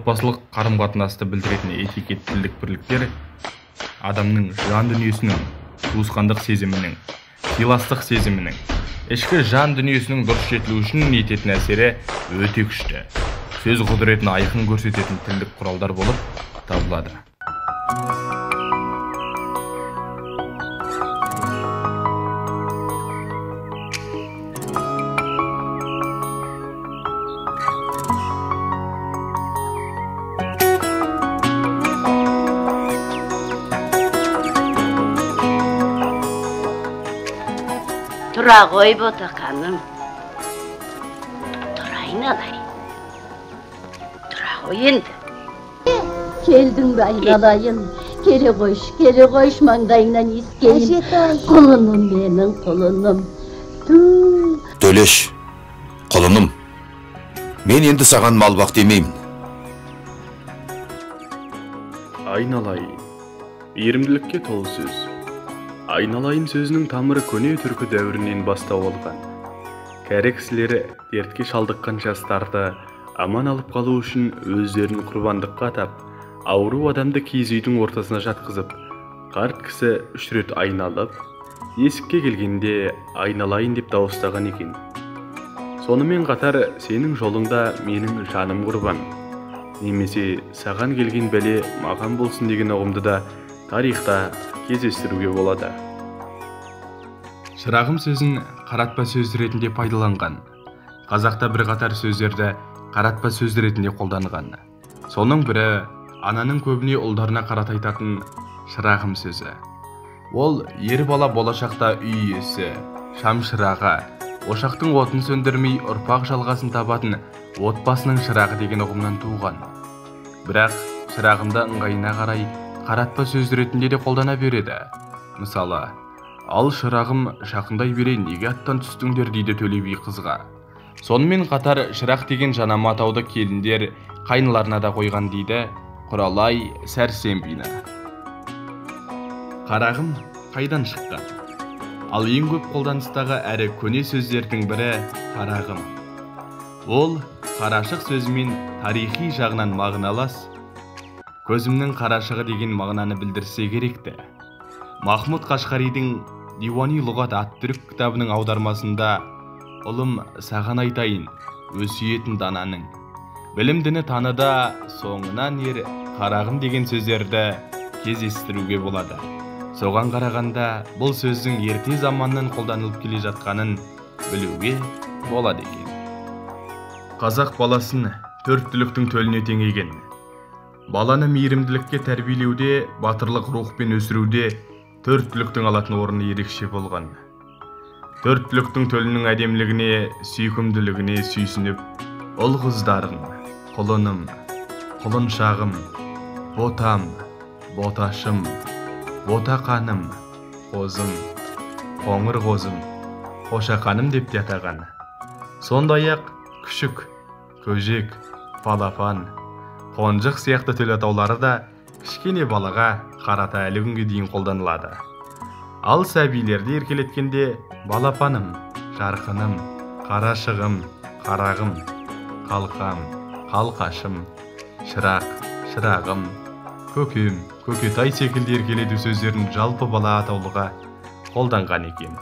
отбасылық қарым-қатынасты білдіретін этикеттілік бірліктер адамның жан дүниесінің, туысқандық сезімінің, сыйластық сезімінің, ішкі жан дүниесінің дұрыс жетілуі үшін ететін әсері өте күшті. Сөз құдіретін айқын көрсететін тілдік құралдар болып табылады. Тұра ғой ботақаным. Тұрайын алай. Тұра ғой енді. Келдің бе айналайын. Келе қойш маңдайыңнан иіскейін. Құлыным менің құлыным. Төлеш, құлыным. Мен енді саған мал бақ демеймін. Айналайын. Мейірімділікке толы сөз. Айналайын сөзінің тамыры көне түркі дәуірінен бастау алған. Кәрі кісілері дертке шалдыққан жастарды аман алып қалу үшін өздерін құрбандыққа атап, ауру адамды киіз үйдің ортасына жатқызып, қарт кісі 3 рет айналып, есікке келгенде айналайын деп дауыстаған екен. Сонымен қатар сенің жолыңда менің жаным құрбан, немесе саған келген бәле маған болсын деген ұғымды да тарихта кездестіруге болады. Шырағым сөзін қаратпа сөз ретінде пайдаланған. Қазақта бірқатар сөздерді қаратпа сөз ретінде қолданған. Соның бірі ананың көбіне ұлдарына қарата айтатын шырағым сөзі. Ол ер бала болашақта үй иесі, шам шырағы, ошақтың отын сөндірмей ұрпақ жалғасын табатын отбасының шырағы деген ұғымнан туған. Бірақ шырағымда ыңғайына қарай қаратпа сөз ретінде де қолдана береді. Мысалы, ал шырағым жақындай бере неге аттан түстіңдер дейді Төле би қызға. Сонымен қатар шырақ деген жанама атауды келіндер қайныларына да қойған дейді Құралай Сәрсенбина. Қарағым қайдан шыққан? Ал ең көп қолданыстағы әрі көне сөздердің бірі қарағым. Ол қарашық сөзімен тарихи жағынан мағыналас, көзімнің қарашығы деген мағынаны білдірсе керекті. Махмұд Қашқаридің Дивани Лұғат ат-Түрік кітабының аудармасында ұлым саған айтайын, өсиетін дананың. Білімдіні таныда соңынан ер қарағым деген сөздерді кездестіруге болады. Соған қарағанда бұл сөздің ерте заманнан қолданылып келе жатқанын білуге болады екен. Қазақ баласын 4 түліктің төліне теңеген. Баланы мейірімділікке тәрбиелеуде, батырлық рухпен өсіруде 4 түліктің алатын орны ерекше болған. 4 түліктің төлінің әдемілігіне, сүйкімділігіне сүйсініп, ұл қыздарын, құлыным, құлыншағым, ботам, боташым, ботақаным, қозым, қоңыр қозым, қошақаным деп те атаған. Сондай-ақ күшік, көжек, балапан, қонжық сияқты төл атаулары да кішкене балаға қарата әлі күнге дейін қолданылады. Ал сәбилерді еркелеткенде балапаным, жарқыным, қарашығым, қарағым, қалқам, қалқашым, шырақ, шырағым, көкем, көкетай секілді еркелету сөздерін жалпы бала атаулыға қолданған екен.